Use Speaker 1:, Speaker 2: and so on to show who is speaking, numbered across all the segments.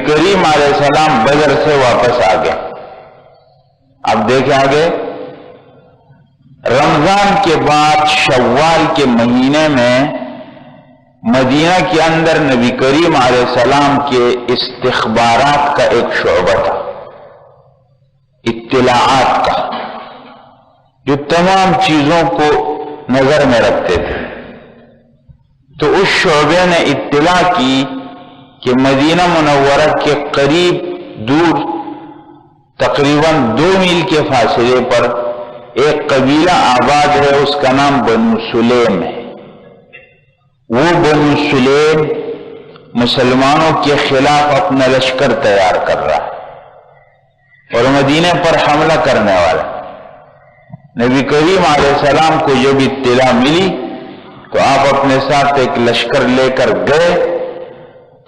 Speaker 1: کریم علیہ السلام بدر سے واپس آ گئے. اب دیکھیں آگے، رمضان کے بعد شوال کے مہینے میں مدینہ کے اندر نبی کریم علیہ السلام کے استخبارات کا ایک شعبہ تھا، اطلاعات کا، جو تمام چیزوں کو نظر میں رکھتے تھے. تو اس شعبے نے اطلاع کی کہ مدینہ منورہ کے قریب دور تقریباً 2 میل کے فاصلے پر ایک قبیلہ آباد ہے، اس کا نام بنو سلیم ہے. وہ بنو سلیم مسلمانوں کے خلاف اپنا لشکر تیار کر رہا ہے اور مدینے پر حملہ کرنے والا. نبی کریم علیہ السلام کو جب اطلاع ملی تو آپ اپنے ساتھ ایک لشکر لے کر گئے.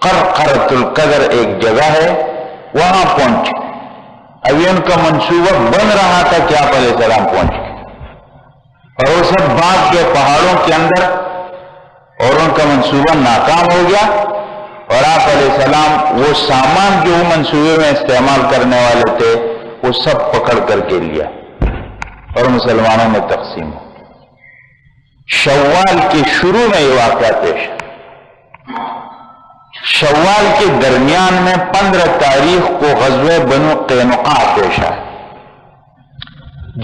Speaker 1: قرقرۃ القدر ایک جگہ ہے، وہاں پہنچے. ابھی ان کا منصوبہ بن رہا تھا کہ آپ علیہ السلام پہنچ گئے اور وہ سب بھاگ کے پہاڑوں کے اندر، اور ان کا منصوبہ ناکام ہو گیا. اور آپ علیہ السلام وہ سامان جو منصوبے میں استعمال کرنے والے تھے وہ سب پکڑ کر کے لیا اور مسلمانوں میں تقسیم ہو. شوال کے شروع میں یہ واقعہ پیش ہے. شوال کے درمیان میں 15 تاریخ کو غزوہ بنو قینقاع پیش آئے.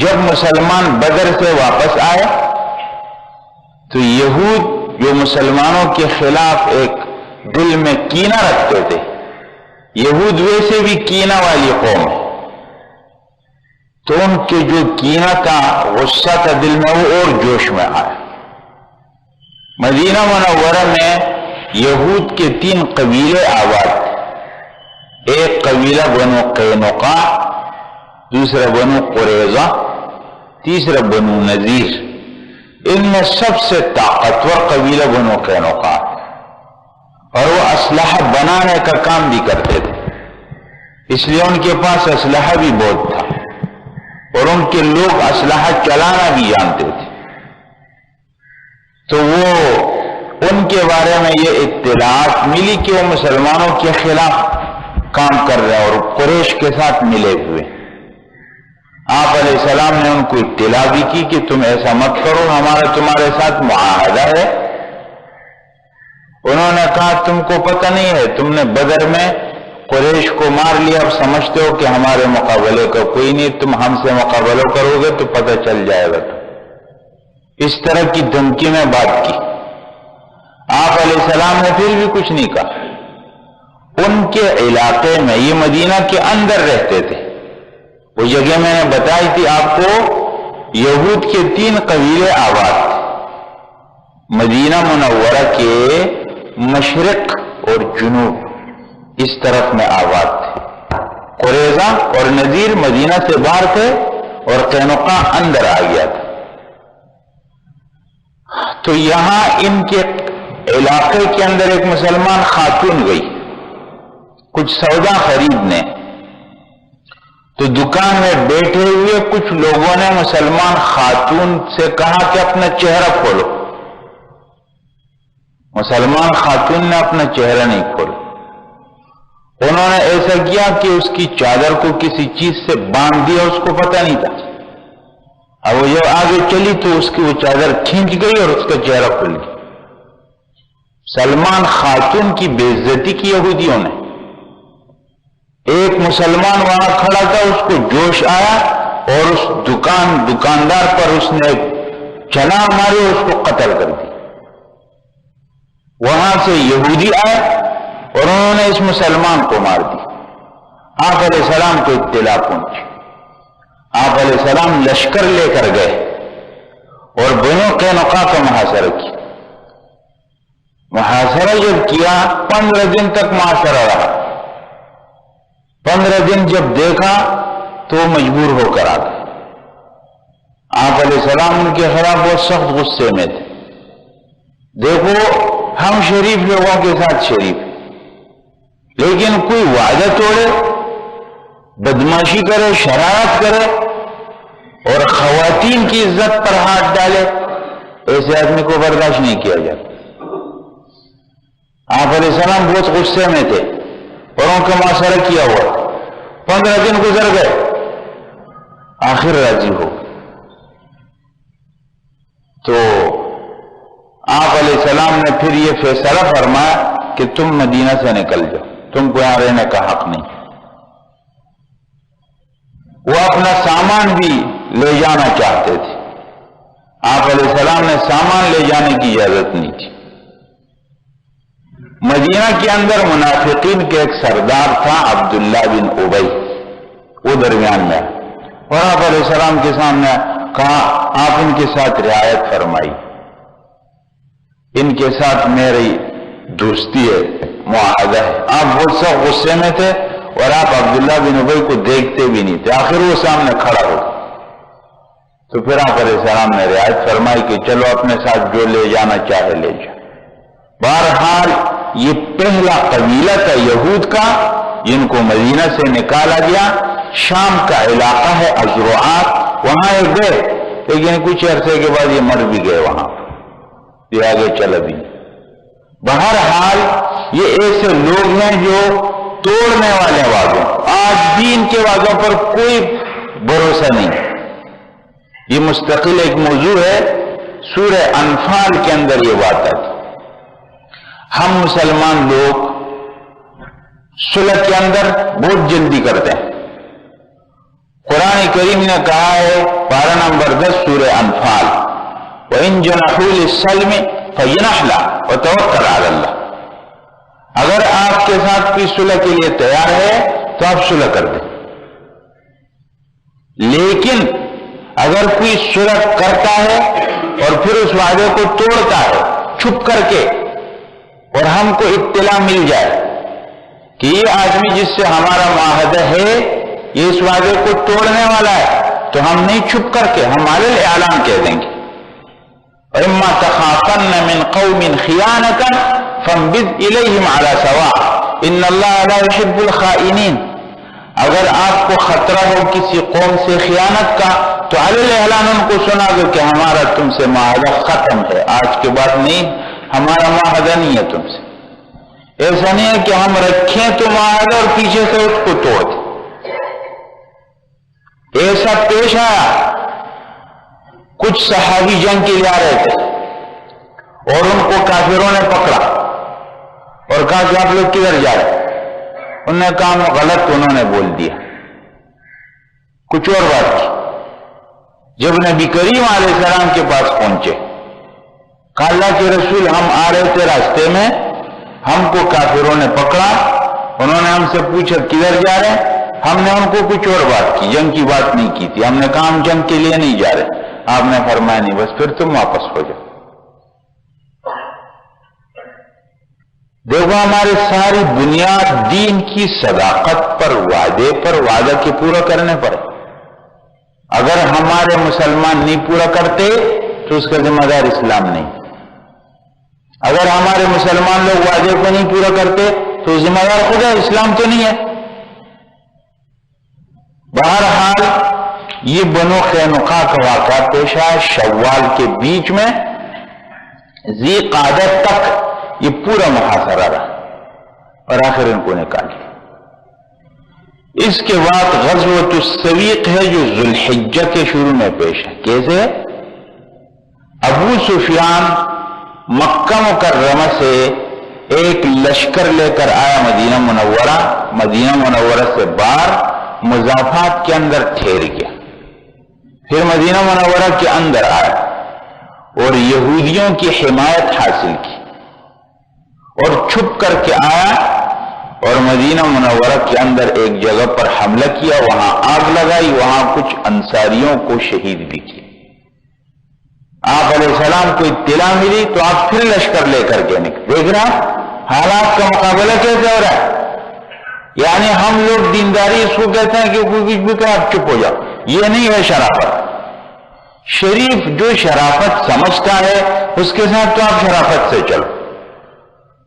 Speaker 1: جب مسلمان بدر سے واپس آئے تو یہود جو مسلمانوں کے خلاف ایک دل میں کینہ رکھتے تھے، یہود ویسے بھی کینہ والی قوم ہے، تو ان کے جو کینہ تھا، غصہ تھا دل میں، وہ اور جوش میں آیا. مدینہ منورہ میں یہود کے 3 قبیلے آباد تھے. ایک قبیلہ بنو قینقاع، دوسرا بنو قریظہ، تیسرا بنو نذیر. ان میں سب سے طاقتور قبیلہ بنو قینقاع، اور وہ اسلحہ بنانے کا کام بھی کرتے تھے، اس لیے ان کے پاس اسلحہ بھی بہت تھا اور ان کے لوگ اسلحہ چلانا بھی جانتے تھے. تو وہ ان کے بارے میں یہ اطلاعات ملی کہ وہ مسلمانوں کے خلاف کام کر رہے ہیں اور قریش کے ساتھ ملے ہوئے. آپ علیہ السلام نے ان کو اطلاع بھی کی کہ تم ایسا مت کرو، ہمارا تمہارے ساتھ معاہدہ ہے. انہوں نے کہا تم کو پتہ نہیں ہے، تم نے بدر میں قریش کو مار لیا، اب سمجھتے ہو کہ ہمارے مقابلے کا کوئی نہیں، تم ہم سے مقابلہ کرو گے تو پتہ چل جائے گا. اس طرح کی دھمکی میں بات کی. آپ علیہ السلام نے پھر بھی کچھ نہیں کہا. ان کے علاقے میں، یہ مدینہ کے اندر رہتے تھے، وہ جگہ میں نے بتائی تھی آپ کو، یہود کے 3 قبیلے آباد تھے. مدینہ منورہ کے مشرق اور جنوب اس طرف میں آباد تھے. قریظہ اور نذیر مدینہ سے باہر تھے اور قینقاع اندر آ گیا تھا. تو یہاں ان کے علاقے کے اندر ایک مسلمان خاتون گئی کچھ سودا خریدنے. تو دکان میں بیٹھے ہوئے کچھ لوگوں نے مسلمان خاتون سے کہا کہ اپنا چہرہ کھولو. مسلمان خاتون نے اپنا چہرہ نہیں کھولا. انہوں نے ایسا کیا کہ اس کی چادر کو کسی چیز سے باندھ دیا، اس کو پتہ نہیں تھا. اب وہ جب آگے چلی تو اس کی وہ چادر کھینچ گئی اور اس کا چہرہ کھل گیا. سلمان خاتون کی بے عزتی کی یہودیوں نے. ایک مسلمان وہاں کھڑا تھا، اس کو جوش آیا اور اس دکاندار پر اس نے چھلانگ ماری اور اس کو قتل کر دی. وہاں سے یہودی آئے اور انہوں نے اس مسلمان کو مار دی. آپ علیہ السلام کو اطلاع پہنچی. آپ علیہ السلام لشکر لے کر گئے اور بنو قینقاع کا محاصرہ کیا. محاصرہ جب کیا 15 دن تک محاصرہ رہا. 15 دن جب دیکھا تو وہ مجبور ہو کر آ گئے. آپ علیہ السلام ان کے خلاف بہت سخت غصے میں تھے. دیکھو ہم شریف لوگوں کے ساتھ شریف، لیکن کوئی وعدہ توڑے، بدماشی کرے، شرارت کرے اور خواتین کی عزت پر ہاتھ ڈالے، ایسے آدمی کو برداشت نہیں کیا جاتا. آپ علیہ السلام بہت غصے میں تھے. اور ان کا معاشرہ کیا ہوا. 15 دن گزر گئے، آخر راضی ہو. تو آپ علیہ السلام نے پھر یہ فیصلہ فرمایا کہ تم مدینہ سے نکل جاؤ، تم کو یہاں رہنے کا حق نہیں. وہ اپنا سامان بھی لے جانا چاہتے تھے، آپ علیہ السلام نے سامان لے جانے کی اجازت نہیں تھی. مدینہ کے اندر منافقین کے ایک سردار تھا عبداللہ بن ابی، وہ درمیان میں، اور آپ علیہ السلام کے سامنے کہا آپ ان کے ساتھ رعایت فرمائی، ان کے ساتھ میری دوستی ہے، معاہدہ ہے. آپ وہ سب غصے میں تھے اور آپ عبداللہ بن ابی کو دیکھتے بھی نہیں تھے. آخر وہ سامنے کھڑا ہو، تو پھر آپ علیہ السلام نے رعایت فرمائی کہ چلو اپنے ساتھ جو لے جانا چاہے لے جائے. بہرحال یہ پہلا قبیلہ تھا یہود کا جن کو مدینہ سے نکالا گیا. شام کا علاقہ ہے ازروعات، وہاں یہ گئے، لیکن کچھ عرصے کے بعد یہ مر بھی گئے، وہاں یہ آگے چل بھی. بہرحال یہ ایسے لوگ ہیں جو توڑنے والے وعدوں، آج بھی ان کے وعدوں پر کوئی بھروسہ نہیں. یہ مستقل ایک موضوع ہے، سورہ انفال کے اندر یہ بات آتی. ہم مسلمان لوگ صلح کے اندر بہت جلدی کرتے ہیں. قرآن کریم نے کہا ہے پارہ نمبر 10 سورہ انفال، وَإِن جَنَحُوا لِلسَّلْمِ فَجْنَحْ لَهُ وَتَوَكَّلْ عَلَى اللَّهِ. اگر آپ کے ساتھ کوئی صلح کے لیے تیار ہے تو آپ صلح کر دیں، لیکن اگر کوئی صلح کرتا ہے اور پھر اس وعدے کو توڑتا ہے چھپ کر کے، اور ہم کو اطلاع مل جائے کہ یہ آدمی جس سے ہمارا معاہدہ ہے یہ اس وعدے کو توڑنے والا ہے، تو ہم نہیں چھپ کر کے، ہم علی الاعلان کہہ دیں گے. وَإِمَّا تَخَافَنَّ مِنْ قَوْمٍ خِيَانَةً فَانبِذْ إِلَيْهِمْ عَلَى سَوَاءٍ إِنَّ اللَّهَ لَا يُحِبُّ الْخَائِنِينَ. اگر آپ کو خطرہ ہو کسی قوم سے خیانت کا تو علی الاعلان ان کو سنا دو کہ ہمارا تم سے معاہدہ ختم ہے، آج کے بعد نہیں، ہمارا معاہدہ نہیں ہے تم سے. ایسا نہیں ہے کہ ہم رکھیں تو معاہدہ اور پیچھے سے اس کو توڑ دیں. ایسا پیش آیا، کچھ صحابی جنگ کے لیے آ رہے تھے اور ان کو کافروں نے پکڑا اور کہا کہ آپ لوگ کدھر جا رہے؟ انہوں نے کہا غلط، انہوں نے بول دیا، کچھ اور بات کی. جب نبی کریم علیہ السلام کے پاس پہنچے، کہا اللہ کے رسول ہم آ رہے تھے راستے میں، ہم کو کافروں نے پکڑا، انہوں نے ہم سے پوچھا کدھر جا رہے ہیں، ہم نے ان کو کچھ اور بات کی، جنگ کی بات نہیں کی تھی. ہم نے کہا ہم جنگ کے لیے نہیں جا رہے. آپ نے فرمایا نہیں، بس پھر تم واپس ہو جاؤ. دیکھو ہماری ساری بنیاد دین کی صداقت پر، وعدے پر، وعدہ کے پورا کرنے پر. اگر ہمارے مسلمان نہیں پورا کرتے تو اس کا ذمہ دار اسلام نہیں. اگر ہمارے مسلمان لوگ وعدے کو نہیں پورا کرتے تو ذمہ دار خدا، اسلام تو نہیں ہے. بہرحال یہ بنو قینقاع کا واقعہ پیش آیا شوال کے بیچ میں، ذی قعدہ تک یہ پورا محاصرہ رہا اور آخر ان کو نکالی. اس کے بعد غزوۃ السویق ہے جو ذو الحجہ کے شروع میں پیش ہے. کیسے؟ ابو سفیان مکہ مکرمہ سے ایک لشکر لے کر آیا مدینہ منورہ، مدینہ منورہ سے باہر مضافات کے اندر ٹھہر گیا، پھر مدینہ منورہ کے اندر آیا اور یہودیوں کی حمایت حاصل کی اور چھپ کر کے آیا اور مدینہ منورہ کے اندر ایک جگہ پر حملہ کیا، وہاں آگ لگائی، وہاں کچھ انصاریوں کو شہید بھی کیا. آپ علیہ السلام کو اطلاع ملی تو آپ پھر لشکر لے کر کے نکلے. دیکھ رہا حالات کا مقابلہ کیسے ہو رہا ہے. یعنی ہم لوگ دینداری اس کو کہتے ہیں کہ کوئی کچھ بھی کہے آپ چپ ہو جاؤ، یہ نہیں ہے شرافت. شریف جو شرافت سمجھتا ہے اس کے ساتھ تو آپ شرافت سے چلو،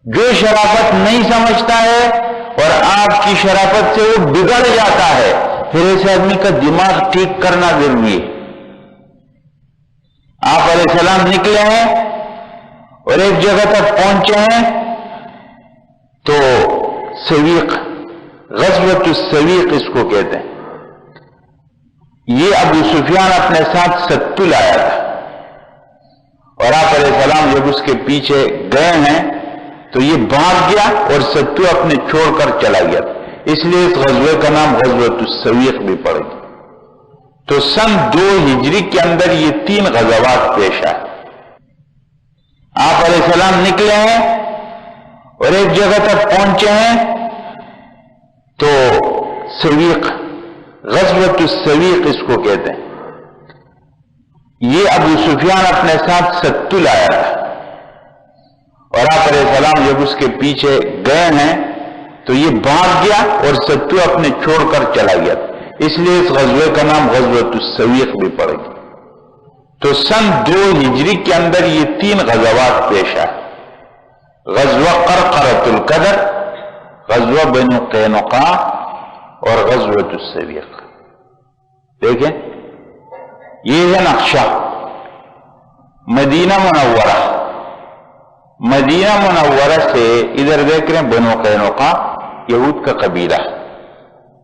Speaker 1: جو شرافت نہیں سمجھتا ہے اور آپ کی شرافت سے وہ بگڑ جاتا ہے، پھر ایسے آدمی کا دماغ ٹھیک کرنا ضروری ہے. آپ علیہ السلام نکلے ہیں اور ایک جگہ تک پہنچے ہیں تو سویق غزوۃ السویق اس کو کہتے ہیں۔ یہ ابو سفیان اپنے ساتھ ستو لایا تھا، اور آپ علیہ السلام جب اس کے پیچھے گئے ہیں تو یہ بھاگ گیا اور ستو اپنے چھوڑ کر چلا گیا، اس لیے اس غزوے کا نام غزوۃ السویق بھی پڑ گیا۔ تو سن 2 ہجری کے اندر یہ 3 غزوات پیش آئے۔ آپ علیہ السلام نکلے ہیں اور ایک جگہ تک پہنچے ہیں تو سویق، غزوۃ السویق اس کو کہتے ہیں۔ یہ ابو سفیان اپنے ساتھ ستو لایا تھا، اور آپ علیہ السلام جب اس کے پیچھے گئے ہیں تو یہ بھاگ گیا اور ستو اپنے چھوڑ کر چلا گیا، اس لیے اس غزوے کا نام غزوۃ السویق بھی پڑ گیا۔ تو سن 2 ہجری کے اندر یہ 3 غزوات پیش آئے، غزوہ قرقرۃ القدر، غزوہ بنو قینقاع اور غزوۃ السویق۔ دیکھیں یہ ہے نقشہ مدینہ منورہ۔ مدینہ منورہ سے ادھر دیکھ رہے ہیں بنو قینقاع، یہود کا قبیلہ،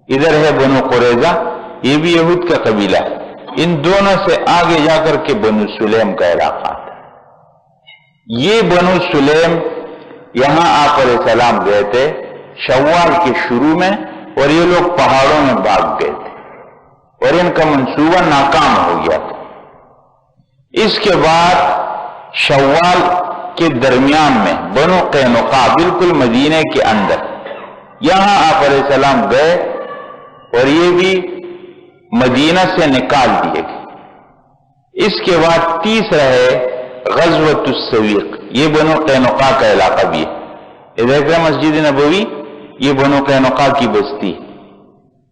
Speaker 1: ادھر ہے بنو قریظہ، یہ بھی یہود کا قبیلہ، ان دونوں سے آگے جا کر کے بنو سلیم کا علاقہ تھا۔ یہ بنو سلیم یہاں آپ علیہ السلام گئے تھے شوال کے شروع میں، اور یہ لوگ پہاڑوں میں بھاگ گئے تھے اور ان کا منصوبہ ناکام ہو گیا تھا۔ اس کے بعد شوال کے درمیان میں بنو قینقاع بالکل مدینے کے اندر، یہاں آپ علیہ السلام گئے اور یہ بھی مدینہ سے نکال دیے گئے۔ اس کے بعد تیسرا ہے غزوۃ السویق، یہ بنو قینقاع کا علاقہ بھی ہے۔ یہ دیکھ رہے مسجد نبوی، یہ بنو قینقاع کی بستی،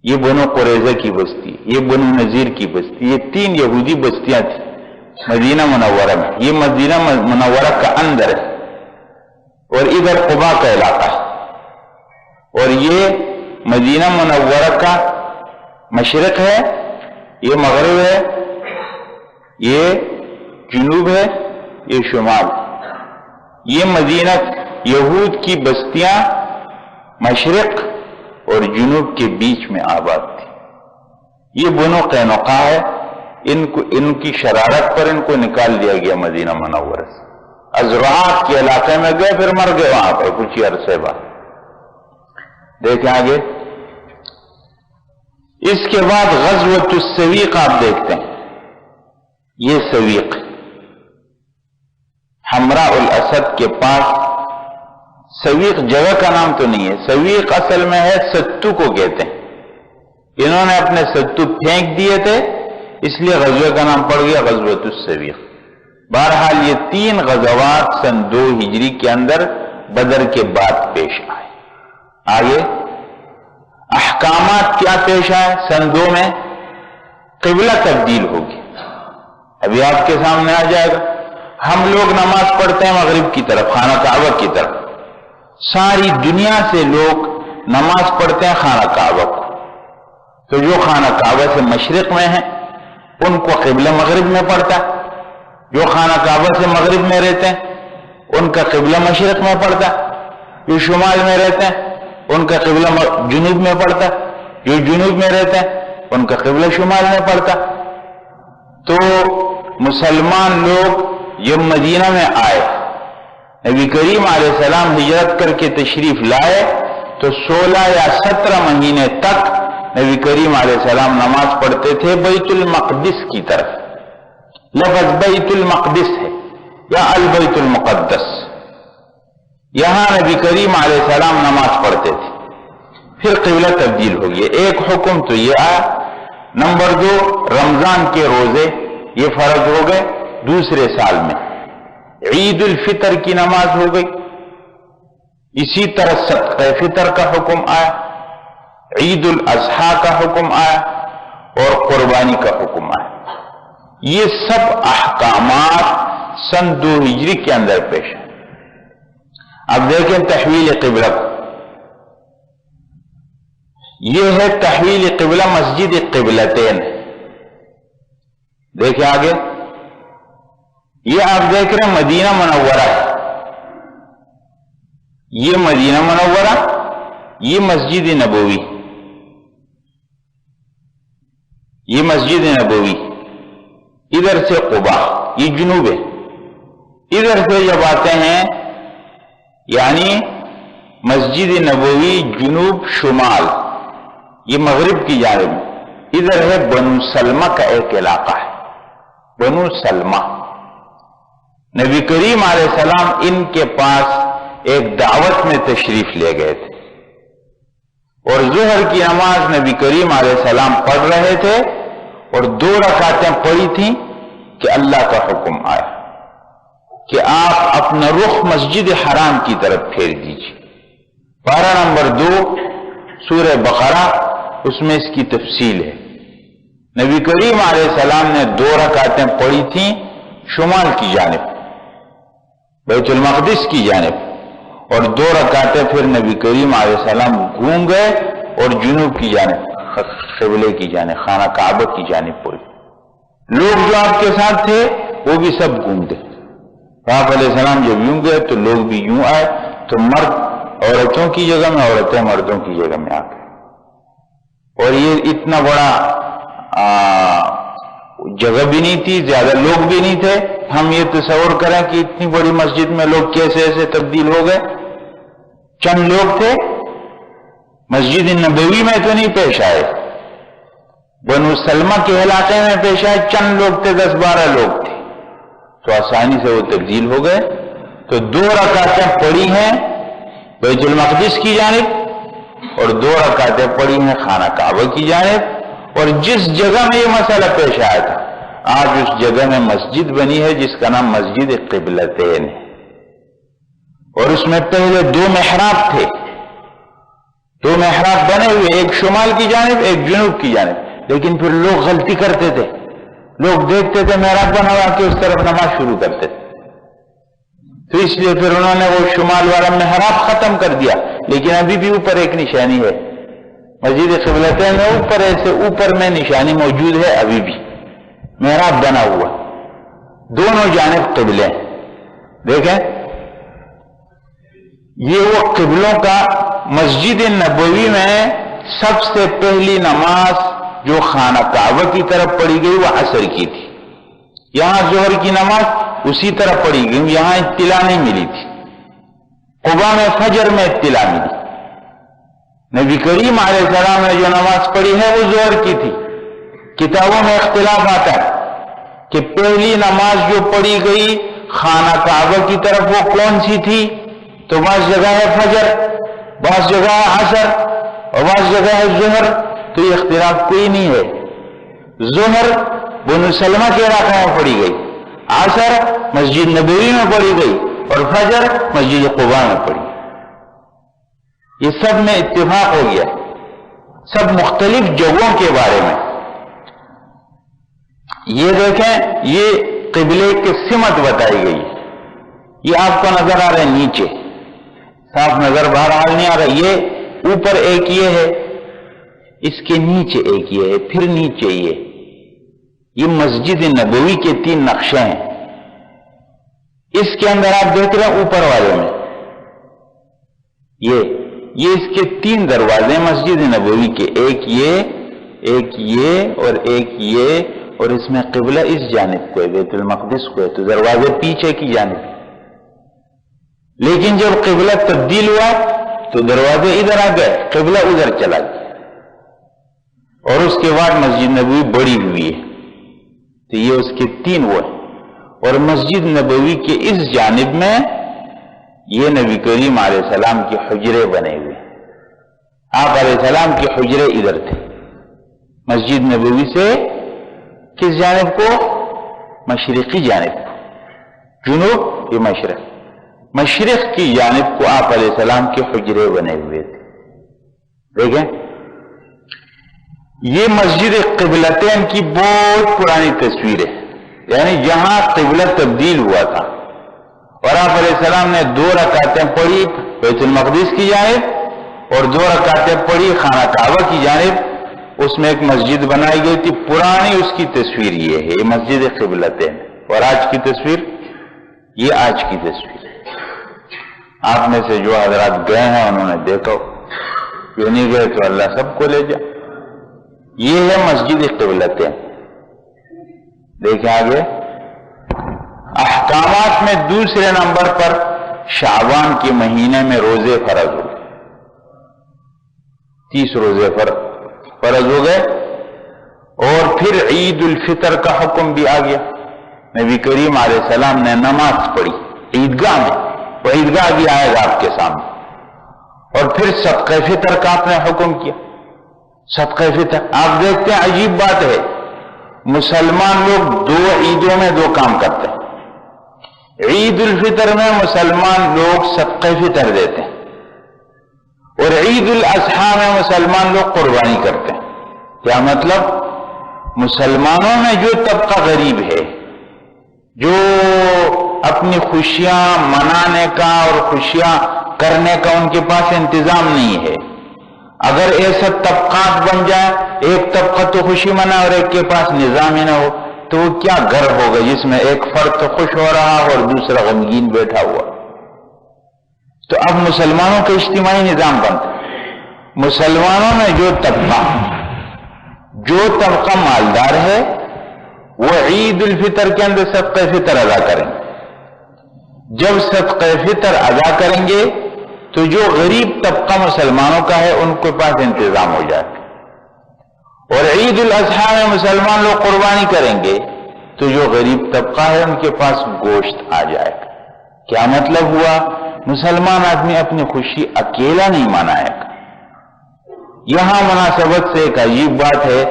Speaker 1: یہ بنو قریظہ کی بستی، یہ بنو نذیر کی بستی، یہ 3 یہودی بستیاں تھیں مدینہ منورہ میں۔ یہ مدینہ منورہ کا اندر ہے، اور ادھر قباء کا علاقہ ہے، اور یہ مدینہ منورہ کا مشرق ہے، یہ مغرب ہے، یہ جنوب ہے، یہ شمال۔ یہ مدینہ یہود کی بستیاں مشرق اور جنوب کے بیچ میں آباد تھی۔ یہ بنو قینقاع ہے، ان کی شرارت پر ان کو نکال دیا گیا مدینہ منورہ سے۔ ازراعات کے علاقے میں گئے، پھر مر گئے وہاں پر کچھ ہی عرصے بعد۔ دیکھیں آگے، اس کے بعد غزوۃ السویق آپ دیکھتے ہیں، یہ سویق حمراء الاسد کے پاس، سویق جگہ کا نام تو نہیں ہے، سویق اصل میں ہے ستو کو کہتے ہیں، انہوں نے اپنے ستو پھینک دیے تھے، اس لیے غزوے کا نام پڑ گیا غزوۃ السویق۔ بہرحال یہ 3 غزوات سن 2 ہجری کے اندر بدر کے بعد پیش آئے۔ آگے احکامات کیا پیش آئے؟ سن 2 میں قبلہ تبدیل ہوگی، ابھی آپ کے سامنے آ جائے گا۔ ہم لوگ نماز پڑھتے ہیں مغرب کی طرف، خانہ کعبہ کی طرف، ساری دنیا سے لوگ نماز پڑھتے ہیں خانہ کعبہ کو، تو جو خانہ کعبہ سے مشرق میں ہیں ان کو قبلہ مغرب میں پڑتا ہے، جو خانہ کعبہ سے مغرب میں رہتے ہیں ان کا قبلہ مشرق میں پڑتا ہے، جو شمال میں رہتے ہیں ان کا قبلہ جنوب میں پڑتا ہے، جو جنوب میں رہتے ہیں ان کا قبلہ شمال میں پڑتا۔ تو مسلمان لوگ جب مدینہ میں آئے، نبی کریم علیہ السلام ہجرت کر کے تشریف لائے، تو 16 یا 17 مہینے تک نبی کریم علیہ السلام نماز پڑھتے تھے بیت المقدس کی طرف۔ لفظ بیت المقدس ہے یا البیت المقدس، یہاں نبی کریم علیہ السلام نماز پڑھتے تھے۔ پھر قبلہ تبدیل ہو گیا، ایک حکم تو یہ آیا۔ نمبر 2، رمضان کے روزے یہ فرض ہو گئے دوسرے سال میں، عید الفطر کی نماز ہو گئی، اسی طرح صدقہ فطر کا حکم آیا، عید الاضحیٰ کا حکم آیا اور قربانی کا حکم آیا۔ یہ سب احکامات سن 2 ہجری کے اندر پیش ہیں۔ اب دیکھیں تحویل قبلہ، یہ ہے تحویل قبلہ مسجد قبلتین۔ دیکھیں آگے، یہ آپ دیکھ رہے ہیں مدینہ منورہ ہے، یہ مدینہ منورہ یہ مسجد نبوی، یہ مسجد نبوی، ادھر سے قبا، یہ جنوب ہے، ادھر سے جب آتے ہیں یعنی مسجد نبوی جنوب شمال، یہ مغرب کی جانب، ادھر ہے بنو سلمہ کا ایک علاقہ ہے، بنو سلمہ۔ نبی کریم علیہ السلام ان کے پاس ایک دعوت میں تشریف لے گئے تھے، اور ظہر کی نماز نبی کریم علیہ السلام پڑھ رہے تھے، اور 2 رکعتیں پڑھی تھیں کہ اللہ کا حکم آیا کہ آپ اپنا رخ مسجد حرام کی طرف پھیر دیجیے۔ پارہ نمبر 2 سورہ بقرہ، اس میں اس کی تفصیل ہے۔ نبی کریم علیہ السلام نے 2 رکعتیں پڑھی تھیں شمال کی جانب، بیت المقدس کی جانب، اور 2 رکعتیں پھر نبی کریم علیہ السلام گھوم گئے اور جنوب کی جانب، قبلے کی جانب، خانہ کعبہ کی جانب پڑھی۔ لوگ جو آپ کے ساتھ تھے وہ بھی سب گھومتے، آپ علیہ السلام جب یوں گئے تو لوگ بھی یوں آئے، تو مرد عورتوں کی جگہ میں، عورتیں مردوں کی جگہ میں آ گئے۔ اور یہ اتنا بڑا جگہ بھی نہیں تھی، زیادہ لوگ بھی نہیں تھے، ہم یہ تصور کریں کہ اتنی بڑی مسجد میں لوگ کیسے ایسے تبدیل ہو گئے۔ چند لوگ تھے، مسجد نبوی میں تو نہیں پیش آئے، بنو سلمہ کے علاقے میں پیش آئے، چند لوگ تھے، 10-12 لوگ تھے، تو آسانی سے وہ تبدیل ہو گئے۔ تو 2 رکعتیں پڑھی ہیں بیت المقدس کی جانب، اور 2 رکعتیں پڑھی ہیں خانہ کعبہ کی جانب۔ اور جس جگہ میں یہ مسئلہ پیش آیا تھا، آج اس جگہ میں مسجد بنی ہے جس کا نام مسجد قبلتین ہے، اور اس میں پہلے 2 محراب تھے، 2 محراب بنے ہوئے، ایک شمال کی جانب ایک جنوب کی جانب، لیکن پھر لوگ غلطی کرتے تھے، لوگ دیکھتے تھے محراب بنا ہوا کہ اس طرف نماز شروع کرتے تھے، تو اس لیے پھر انہوں نے وہ شمال والا محراب ختم کر دیا، لیکن ابھی بھی اوپر ایک نشانی ہے، مسجد قبلتین میں اوپر ایسے اوپر میں نشانی موجود ہے، ابھی بھی محراب بنا ہوا، دونوں جانب قبلے ہیں۔ دیکھیں یہ وہ قبلوں کا، مسجد نبوی میں سب سے پہلی نماز جو خانہ کعبہ کی طرف پڑھی گئی وہ عصر کی تھی، یہاں ظہر کی نماز اسی طرح پڑھی گئی، یہاں اطلاع نہیں ملی تھی، قباء میں فجر میں اطلاع ملی۔ نبی کریم علیہ السلام نے جو نماز پڑھی ہے وہ ظہر کی تھی۔ کتابوں میں اختلاف آتا ہے کہ پہلی نماز جو پڑھی گئی خانہ کعبہ کی طرف وہ کون سی تھی، تو بعض جگہ ہے فجر، بعض جگہ ہے عصر، اور بعض جگہ ہے ظہر، تو یہ اختلاف کوئی نہیں ہے۔ ظہر بنو سلمہ کے علاقے میں پڑھی گئی، عصر مسجد نبوی میں پڑھی گئی، اور فجر مسجد قباء میں پڑھی۔ یہ سب میں اتفاق ہو گیا، سب مختلف جگہوں کے بارے میں۔ یہ دیکھیں یہ قبلے کی سمت بتائی گئی، یہ آپ کو نظر آ رہا ہے نیچے، صاف نظر بہرحال نہیں آ رہا، یہ اوپر ایک یہ ہے، اس کے نیچے ایک یہ ہے، پھر نیچے یہ مسجد نبوی کے 3 نقشے ہیں۔ اس کے اندر آپ دیکھ رہے ہیں اوپر والے میں یہ اس کے 3 دروازے مسجد نبوی کے، ایک یہ اور ایک یہ، اور اس میں قبلہ اس جانب کو ہے، بیت المقدس کو ہے، تو دروازے پیچھے کی جانب۔ لیکن جب قبلہ تبدیل ہوا تو دروازے ادھر آ گئے، قبلہ ادھر چلا گیا، اور اس کے بعد مسجد نبوی بڑی ہوئی ہے، تو یہ اس کے 3 وہ ہیں۔ اور مسجد نبوی کے اس جانب میں یہ نبی کریم علیہ السلام کے حجرے بنے ہوئے، آپ علیہ السلام کے حجرے ادھر تھے، مسجد نبوی سے کس جانب کو؟ مشرقی جانب کو، جنوب یہ مشرق کی جانب کو آپ علیہ السلام کے حجرے بنے ہوئے تھے۔ دیکھیں یہ مسجد قبلتین کی بہت پرانی تصویر ہے، یعنی جہاں قبلہ تبدیل ہوا تھا، اور آپ علیہ السلام نے 2 رکعتیں پڑھی بیت المقدس کی جانب اور 2 رکعتیں پڑھی خانہ کعبہ کی جانب، اس میں ایک مسجد بنائی گئی تھی پرانی، اس کی تصویر یہ ہے، یہ مسجد قبلتین۔ اور آج کی تصویر، یہ آج کی تصویر ہے، آپ میں سے جو حضرات گئے ہیں انہوں نے دیکھا، کیوں نہیں گئے تو اللہ سب کو لے جا. یہ ہے مسجد قبلتین. دیکھیں آگے احکامات میں دوسرے نمبر پر شعبان کے مہینے میں روزے فرض ہو گئے. 30 روزے فرض ہو گئے. اور پھر عید الفطر کا حکم بھی آ گیا. نبی کریم علیہ السلام نے نماز پڑھی عیدگاہ میں, وہ عیدگاہ بھی آئے گا آپ کے سامنے. اور پھر صدقہ فطر کا آپ نے حکم کیا. صدقہ فطر آپ دیکھتے ہیں عجیب بات ہے, مسلمان لوگ 2 عیدوں میں 2 کام کرتے ہیں. عید الفطر میں مسلمان لوگ صدقہ فطر دیتے ہیں, اور عید الاضحیٰ میں مسلمان لوگ قربانی کرتے ہیں. کیا مطلب؟ مسلمانوں میں جو طبقہ غریب ہے, جو اپنی خوشیاں منانے کا اور خوشیاں کرنے کا ان کے پاس انتظام نہیں ہے, اگر ایسا طبقات بن جائے, ایک طبقہ تو خوشی منائے اور ایک کے پاس نظام ہی نہ ہو, تو وہ کیا گھر ہوگا جس میں ایک فرد تو خوش ہو رہا اور دوسرا غمگین بیٹھا ہوا. تو اب مسلمانوں کا اجتماعی نظام بنتا ہے. مسلمانوں میں جو طبقہ مالدار ہے وہ عید الفطر کے اندر صدقہ فطر ادا کریں گے. جب صدقہ فطر ادا کریں گے تو جو غریب طبقہ مسلمانوں کا ہے ان کے پاس انتظام ہو جائے گا. اور عید الاضحیٰ میں مسلمان لوگ قربانی کریں گے تو جو غریب طبقہ ہے ان کے پاس گوشت آ جائے گا. کیا مطلب ہوا؟ مسلمان آدمی اپنی خوشی اکیلا نہیں منائے گا. یہاں مناسبت سے ایک عجیب بات ہے.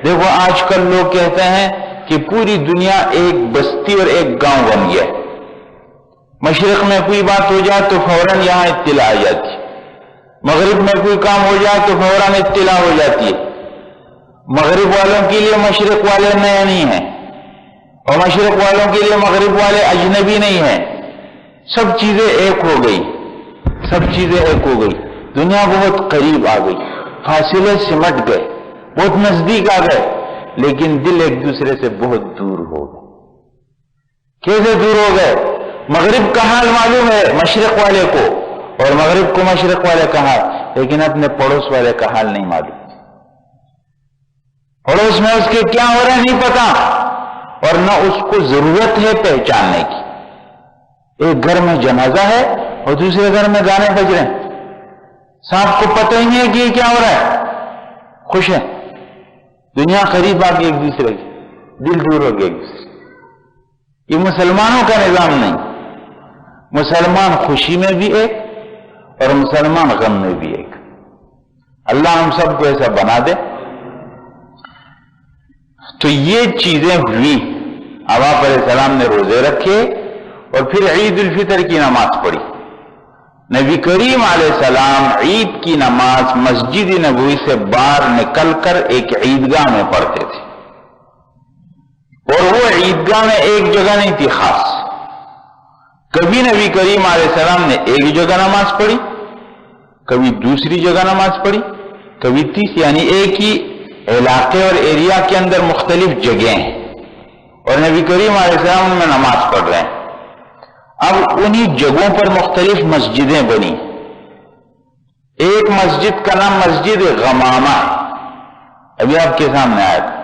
Speaker 1: دیکھو آج کل لوگ کہتے ہیں کہ پوری دنیا ایک بستی اور ایک گاؤں بن گیا. مشرق میں کوئی بات ہو جائے تو فوراً یہاں اطلاع آ جاتی ہے, مغرب میں کوئی کام ہو جائے تو فوراً اطلاع ہو جاتی ہے. مغرب والوں کے لیے مشرق والے نئے نہیں ہیں, اور مشرق والوں کے لیے مغرب والے اجنبی نہیں ہیں. سب چیزیں ایک ہو گئی, سب چیزیں ایک ہو گئی. دنیا بہت قریب آ گئی, فاصلے سمٹ گئے, بہت نزدیک آ گئے, لیکن دل ایک دوسرے سے بہت دور ہو گئے. کیسے دور ہو گئے؟ مغرب کا حال معلوم ہے مشرق والے کو, اور مغرب کو مشرق والے کا حال, لیکن اپنے پڑوس والے کا حال نہیں معلوم. پڑوس میں اس کے کیا ہو رہا ہے نہیں پتا, اور نہ اس کو ضرورت ہے پہچاننے کی. ایک گھر میں جنازہ ہے اور دوسرے گھر میں گانے بج رہے ہیں, صاحب کو پتہ ہی نہیں ہے کہ یہ کیا ہو رہا ہے. خوش ہے, دنیا قریب آ گئی ایک دوسرے کی, دل دور ہو گیا ایک دوسرے. یہ مسلمانوں کا نظام نہیں. مسلمان خوشی میں بھی ایک اور مسلمان غم میں بھی ایک. اللہ ہم سب کو ایسا بنا دے. تو یہ چیزیں ہوئی. اب آپ علیہ السلام نے روزے رکھے اور پھر عید الفطر کی نماز پڑھی. نبی کریم علیہ السلام عید کی نماز مسجد نبوی سے باہر نکل کر ایک عیدگاہ میں پڑھتے تھے, اور وہ عیدگاہ میں ایک جگہ نہیں تھی خاص. کبھی نبی کریم علیہ السلام نے ایک جگہ نماز پڑھی, کبھی دوسری جگہ نماز پڑھی, کبھی تیسری, یعنی ایک ہی علاقے اور ایریا کے اندر مختلف جگہیں ہیں, اور نبی کریم علیہ السلام میں نماز پڑھ رہے ہیں. اب انہی جگہوں پر مختلف مسجدیں بنی. ایک مسجد کا نام مسجد غمامہ ہے, ابھی آپ کے سامنے آیا تھا.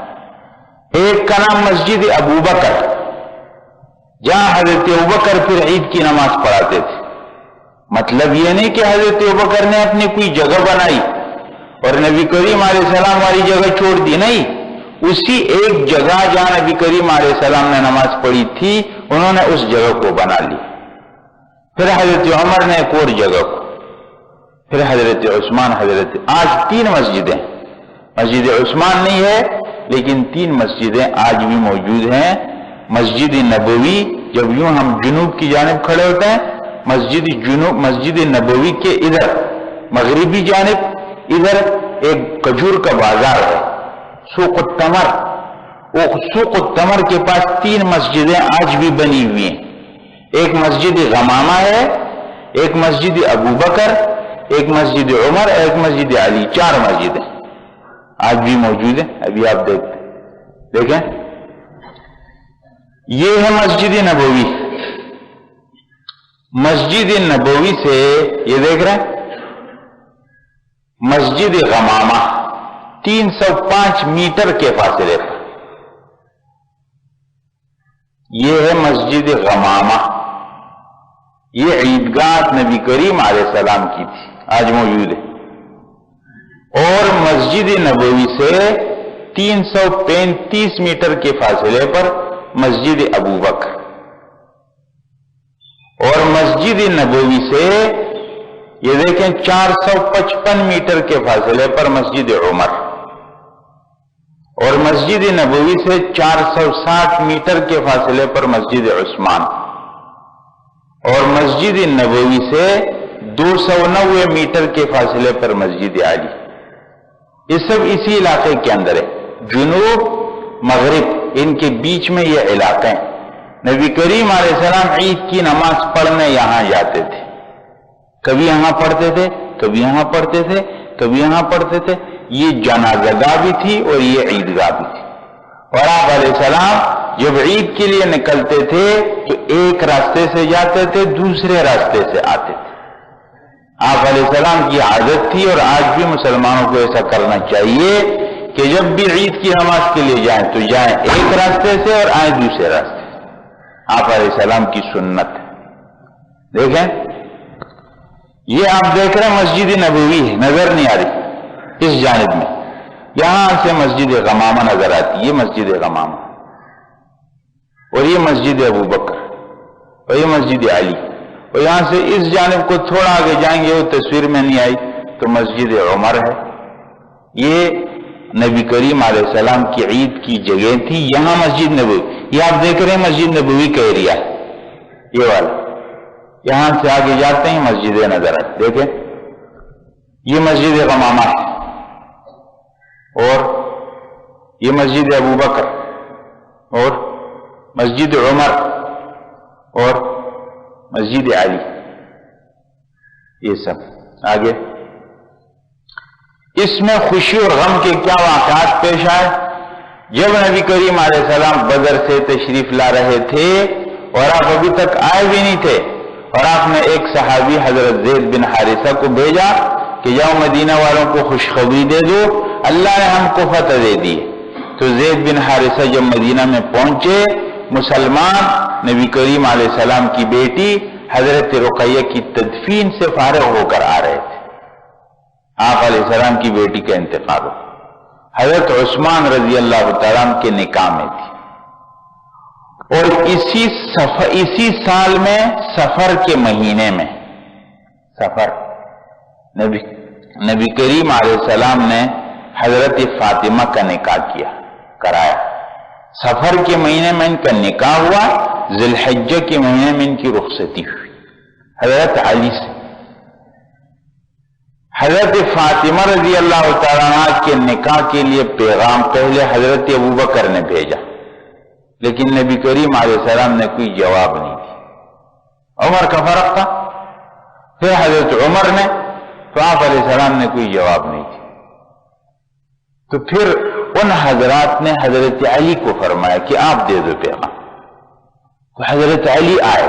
Speaker 1: ایک کا نام مسجد ابو بکر, جہاں حضرت ابو بکر پھر عید کی نماز پڑھاتے تھے. مطلب یہ نہیں کہ حضرت ابو بکر نے اپنی کوئی جگہ بنائی اور نبی کریم علیہ السلام والی جگہ چھوڑ دی, نہیں. اسی ایک جگہ جہاں نبی کریم علیہ السلام نے نماز پڑھی تھی انہوں نے اس جگہ کو بنا لی. پھر حضرت عمر نے ایک اور جگہ کو, پھر حضرت عثمان, آج 3 مسجدیں. مسجد عثمان نہیں ہے لیکن 3 مسجدیں آج بھی موجود ہیں. مسجد نبوی, جب یوں ہم جنوب کی جانب کھڑے ہوتے ہیں, مسجد نبوی کے ادھر مغربی جانب ادھر ایک کھجور کا بازار ہے, سوق التمر. وہ سوق التمر کے پاس 3 مسجدیں آج بھی بنی ہوئی ہیں. ایک مسجد غمامہ ہے, ایک مسجد ابو بکر, ایک مسجد عمر, ایک مسجد علی. 4 مسجدیں آج بھی موجود ہیں. ابھی آپ دیکھیں, یہ ہے مسجد نبوی. مسجد نبوی سے یہ دیکھ رہے ہیں, مسجد غمامہ 305 میٹر کے فاصلے پر، یہ ہے مسجد غمامہ. یہ عیدگاہ نبی کریم علیہ السلام کی تھی، آج موجود ہے. اور مسجد نبوی سے 335 میٹر کے فاصلے پر مسجد ابو بکر، اور مسجد نبوی سے یہ دیکھیں 455 میٹر کے فاصلے پر مسجد عمر، اور مسجد نبوی سے 460 میٹر کے فاصلے پر مسجد عثمان، اور مسجد نبوی سے 290 میٹر کے فاصلے پر مسجد علی. یہ سب اسی علاقے کے اندر ہے. جنوب مغرب ان کے بیچ میں یہ علاقے ہیں. نبی کریم علیہ السلام عید کی نماز پڑھنے یہاں جاتے تھے، کبھی یہاں پڑھتے تھے، کبھی یہاں پڑھتے تھے، کبھی یہاں پڑھتے تھے. یہ جنازہ گاہ بھی تھی اور یہ عیدگاہ بھی تھی. اور آپ علیہ السلام جب عید کے لیے نکلتے تھے تو ایک راستے سے جاتے تھے، دوسرے راستے سے آتے تھے. آپ علیہ السلام کی عادت تھی، اور آج بھی مسلمانوں کو ایسا کرنا چاہیے کہ جب بھی عید کی نماز کے لیے جائیں تو جائیں ایک راستے سے اور آئیں دوسرے راستے سے. آپ علیہ السلام کی سنت ہے. دیکھیں یہ آپ دیکھ رہے ہیں مسجد نبوی ہے، نظر نہیں آ رہی اس جانب میں. یہاں سے مسجد غمامہ نظر آتی، یہ مسجد غمامہ، اور یہ مسجد ابو بکر، اور یہ مسجد علی. اور یہاں سے اس جانب کو تھوڑا آگے جائیں گے، وہ تصویر میں نہیں آئی، تو مسجد عمر ہے. یہ نبی کریم علیہ السلام کی عید کی جگہ تھی. یہاں مسجد نبوی، یہ آپ دیکھ رہے ہیں مسجد نبوی کا ایریا ہے یہ والا. یہاں سے آگے جاتے ہیں مسجد نظر آتی. دیکھیں یہ مسجد غمامہ ہے، اور یہ مسجد ابو بکر، اور مسجد عمر، اور مسجد علی. یہ سب آگے اس میں خوشی اور غم کے کیا واقعات پیش آئے. جب نبی کریم علیہ السلام بدر سے تشریف لا رہے تھے اور آپ ابھی تک آئے بھی نہیں تھے، اور آپ نے ایک صحابی حضرت زید بن حارثہ کو بھیجا کہ جاؤ مدینہ والوں کو خوشخبری دے دو، اللہ نے ہم کو فتح دے دی. تو زید بن حارثہ جب مدینہ میں پہنچے، مسلمان نبی کریم علیہ السلام کی بیٹی حضرت رقیہ کی تدفین سے فارغ ہو کر آ رہے تھے. آپ علیہ السلام کی بیٹی کا انتقال ہو. حضرت عثمان رضی اللہ تعالیٰ عنہ کے نکاح میں تھی، اور اسی سال میں سفر کے مہینے میں نبی کریم علیہ السلام نے حضرت فاطمہ کا نکاح کرایا. سفر کے مہینے میں ان کا نکاح ہوا، ذی الحجہ کے مہینے میں ان کی رخصتی ہوئی حضرت علی سے. حضرت فاطمہ رضی اللہ تعالیٰ عنہ کے نکاح کے لیے پیغام پہلے حضرت ابو بکر نے بھیجا، لیکن نبی کریم علیہ السلام نے کوئی جواب نہیں دیا. عمر کا فرق تھا. پھر حضرت عمر نے، تو آپ علیہ السلام نے کوئی جواب نہیں دیا. تو پھر ان حضرات نے حضرت علی کو فرمایا کہ آپ دے دو پیغام. تو حضرت علی آئے،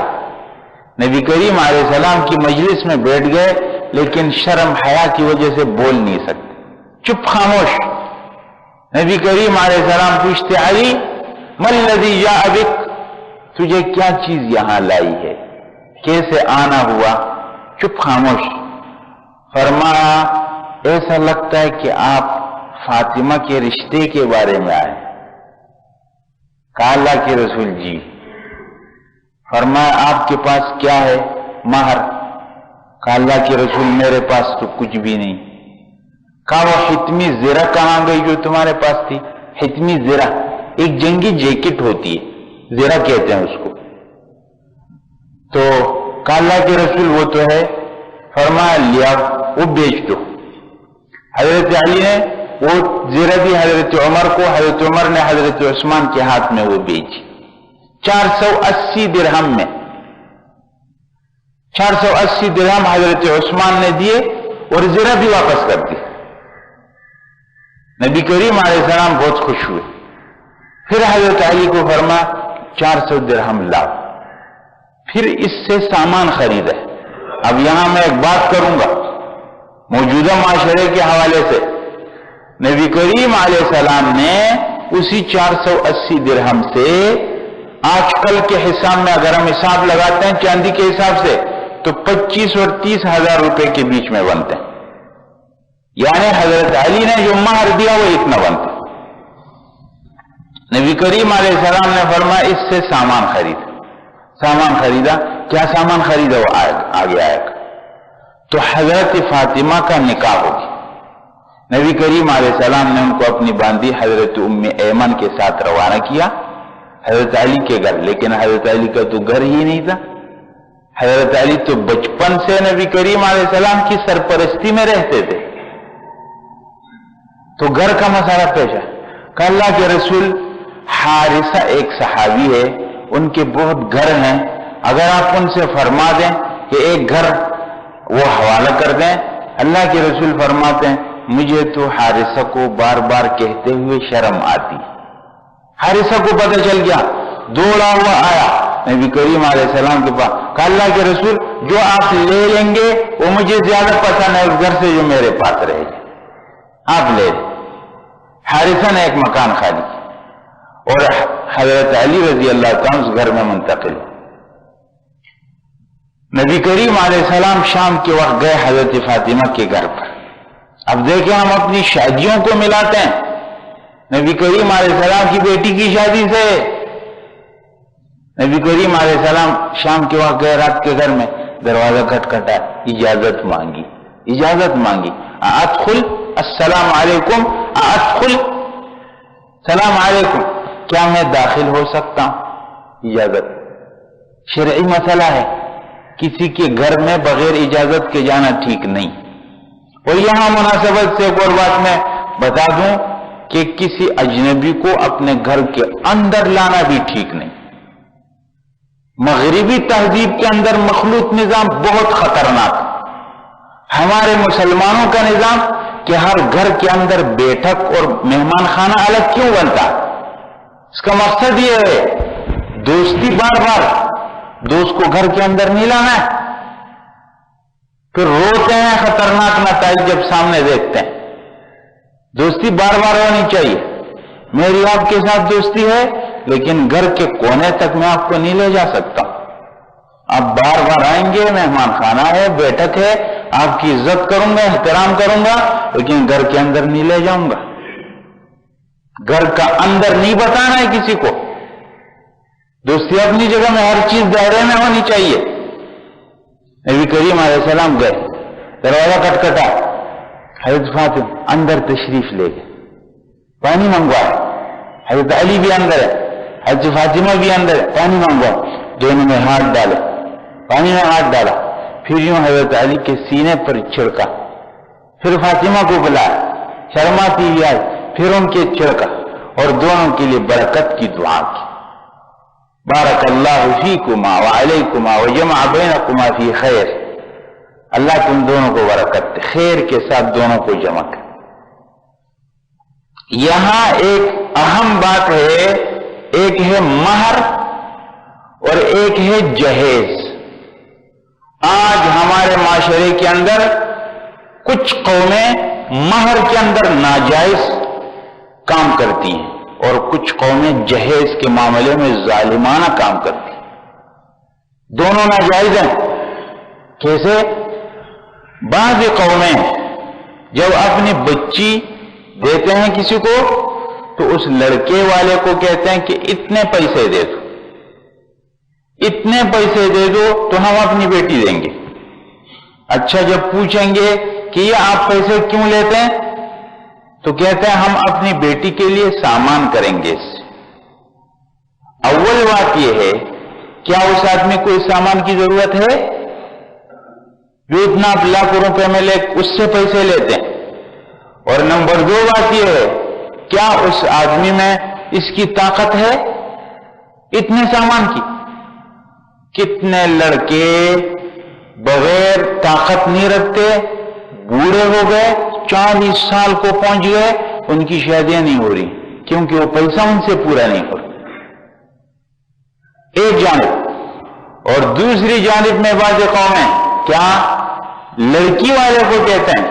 Speaker 1: نبی کریم علیہ السلام کی مجلس میں بیٹھ گئے، لیکن شرم حیا کی وجہ سے بول نہیں سکتے، چپ خاموش. نبی کریم علیہ السلام پوچھتے علی ما الذی جاء بک، تجھے کیا چیز یہاں لائی ہے، کیسے آنا ہوا؟ چپ خاموش. فرمایا ایسا لگتا ہے کہ آپ فاطمہ کے رشتے کے بارے میں آئے. کہا اللہ کے رسول جی. فرمایا آپ کے پاس کیا ہے مہر؟ کہا اللہ کے رسول میرے پاس تو کچھ بھی نہیں. کہا وہ حتمی زرہ کہاں گئی جو تمہارے پاس تھی؟ حتمی زرہ ایک جنگی جیکٹ ہوتی ہے، زرہ کہتے ہیں اس کو. تو کہا اللہ کے رسول وہ تو ہے. فرمایا لیا وہ بیچ دو. حضرت علی نے وہ زرہ دی حضرت عمر کو، حضرت عمر نے حضرت عثمان کے ہاتھ میں وہ بیچی 480 درہم میں. 480 درہم حضرت عثمان نے دیے اور زرہ بھی واپس کر دی. نبی کریم علیہ السلام بہت خوش ہوئے. پھر حضرت علی کو فرما 400 درہم لاؤ. پھر اس سے سامان خریدا. اب یہاں میں ایک بات کروں گا، موجودہ معاشرے کے حوالے سے نبی کریم علیہ السلام نے اسی 480 درہم سے آج کل کے حساب میں اگر ہم حساب لگاتے ہیں چاندی کے حساب سے تو 25 اور 30 ہزار روپے کے بیچ میں بنتے ہیں. یعنی حضرت علی نے جو مہر دیا وہ اتنا بنتا. نبی کریم علیہ السلام نے فرمایا اس سے سامان خریدا. کیا سامان خریدا وہ آگے آئے گا. تو حضرت فاطمہ کا نکاح ہوگی. نبی کریم علیہ السلام نے ان کو اپنی باندھی حضرت ام ایمن کے ساتھ روانہ کیا حضرت علی کے گھر. لیکن حضرت علی کا تو گھر ہی نہیں تھا. حضرت علی تو بچپن سے نبی کریم علیہ السلام کی سرپرستی میں رہتے تھے, تو گھر کا مسئلہ پیش ہے. کہ اللہ کے رسول حارثہ ایک صحابی ہے, ان کے بہت گھر ہیں, اگر آپ ان سے فرما دیں کہ ایک گھر وہ حوالہ کر دیں. اللہ کے رسول فرماتے ہیں مجھے تو حارثہ کو بار بار کہتے ہوئے شرم آتی. حارثہ کو پتہ چل گیا, دوڑا ہوا آیا نبی کریم علیہ السلام کے پاس. کہ اللہ کے رسول جو آپ لے لیں گے وہ مجھے زیادہ پسند ہے اس گھر سے جو میرے پاس رہے گا, آپ لے لیں. حارثہ نے ایک مکان خالی اور حضرت علی رضی اللہ تعالیٰ اس گھر میں منتقل. نبی کریم علیہ السلام شام کے وقت گئے حضرت فاطمہ کے گھر پر. اب دیکھیں ہم اپنی شادیوں کو ملاتے ہیں نبی کریم علیہ السلام کی بیٹی کی شادی سے. نبی کریم علیہ السلام شام کے وقت گئے رات کے گھر میں, دروازہ کھٹکھٹا, اجازت مانگی. ادخل السلام علیکم, ادخل سلام علیکم, کیا میں داخل ہو سکتا ہوں؟ اجازت. شرعی مسئلہ ہے, کسی کے گھر میں بغیر اجازت کے جانا ٹھیک نہیں. اور یہاں مناسبت سے ایک اور بات میں بتا دوں کہ کسی اجنبی کو اپنے گھر کے اندر لانا بھی ٹھیک نہیں. مغربی تہذیب کے اندر مخلوط نظام بہت خطرناک. ہمارے مسلمانوں کا نظام کہ ہر گھر کے اندر بیٹھک اور مہمان خانہ الگ کیوں بنتا؟ اس کا مقصد یہ ہے دوستی, بار بار دوست کو گھر کے اندر نہیں لانا ہے. پھر روتے ہیں خطرناک نتائج جب سامنے دیکھتے ہیں. دوستی بار بار ہونی چاہیے. میری آپ کے ساتھ دوستی ہے لیکن گھر کے کونے تک میں آپ کو نہیں لے جا سکتا. آپ بار بار آئیں گے, مہمان خانہ ہے, بیٹھک ہے, آپ کی عزت کروں گا, احترام کروں گا, لیکن گھر کے اندر نہیں لے جاؤں گا. گھر کا اندر نہیں بتانا ہے کسی کو. دوستی اپنی جگہ میں ہر چیز دائرے میں ہونی چاہیے. نبی کریم علیہ السلام گئے, دروازہ کھٹکھٹا, حضرت فاطمہ اندر تشریف لے گئے, پانی منگوایا. حضرت علی بھی اندر ہے, حضرت فاطمہ بھی اندر ہے, پانی منگوایا. دونوں میں ہاتھ ڈالے, پانی میں ہاتھ ڈالا, پھر یوں حضرت علی کے سینے پر چھڑکا, پھر فاطمہ کو بلایا, شرماتی ہوئی آئی, پھر ان کے چھڑکا اور دونوں کے لیے برکت کی دعا کی. بارک اللہ فیکما وعلیکما وجمع بینکما فی خیر. اللہ تم دونوں کو برکت دے, خیر کے ساتھ دونوں کو جمع کر. یہاں ایک اہم بات ہے, ایک ہے مہر اور ایک ہے جہیز. آج ہمارے معاشرے کے اندر کچھ قومیں مہر کے اندر ناجائز کام کرتی ہیں اور کچھ قومیں جہیز کے معاملے میں ظالمانہ کام کرتی ہیں. دونوں ناجائز ہیں. کیسے؟ بعض قومیں جب اپنی بچی دیتے ہیں کسی کو تو اس لڑکے والے کو کہتے ہیں کہ اتنے پیسے دے دو, اتنے پیسے دے دو تو ہم اپنی بیٹی دیں گے. اچھا, جب پوچھیں گے کہ یہ آپ پیسے کیوں لیتے ہیں تو کہتے ہیں ہم اپنی بیٹی کے لیے سامان کریں گے. اول بات یہ ہے, کیا اس آدمی کو اس سامان کی ضرورت ہے جو اتنا لاکھ روپے میں لے اس سے پیسے لیتے ہیں؟ اور نمبر 2 بات یہ ہے, کیا اس آدمی میں اس کی طاقت ہے اتنے سامان کی؟ کتنے لڑکے بغیر طاقت نہیں رکھتے, بوڑھے ہو گئے, 40 سال کو پہنچ گئے, ان کی شادیاں نہیں ہو رہی کیونکہ وہ پیسہ ان سے پورا نہیں ہو رہا. ایک جانب. اور دوسری جانب میں بعض قومیں کیا لڑکی والے کو کہتے ہیں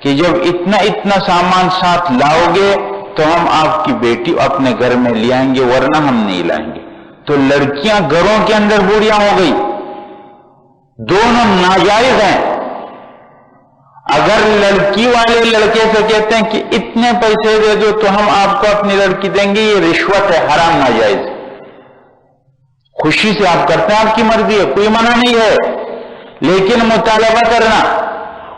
Speaker 1: کہ جب اتنا اتنا سامان ساتھ لاؤ گے تو ہم آپ کی بیٹی اپنے گھر میں لے آئیں گے، ورنہ ہم نہیں لائیں گے۔ تو لڑکیاں گھروں کے اندر بوڑھیاں ہو گئی، دونوں ناجائز ہیں۔ اگر لڑکی والے لڑکے سے کہتے ہیں کہ اتنے پیسے دے دو تو ہم آپ کو اپنی لڑکی دیں گے، یہ رشوت ہے، حرام ناجائز۔ خوشی سے آپ کرتے ہیں، آپ کی مرضی ہے، کوئی منع نہیں ہے، لیکن مطالبہ کرنا،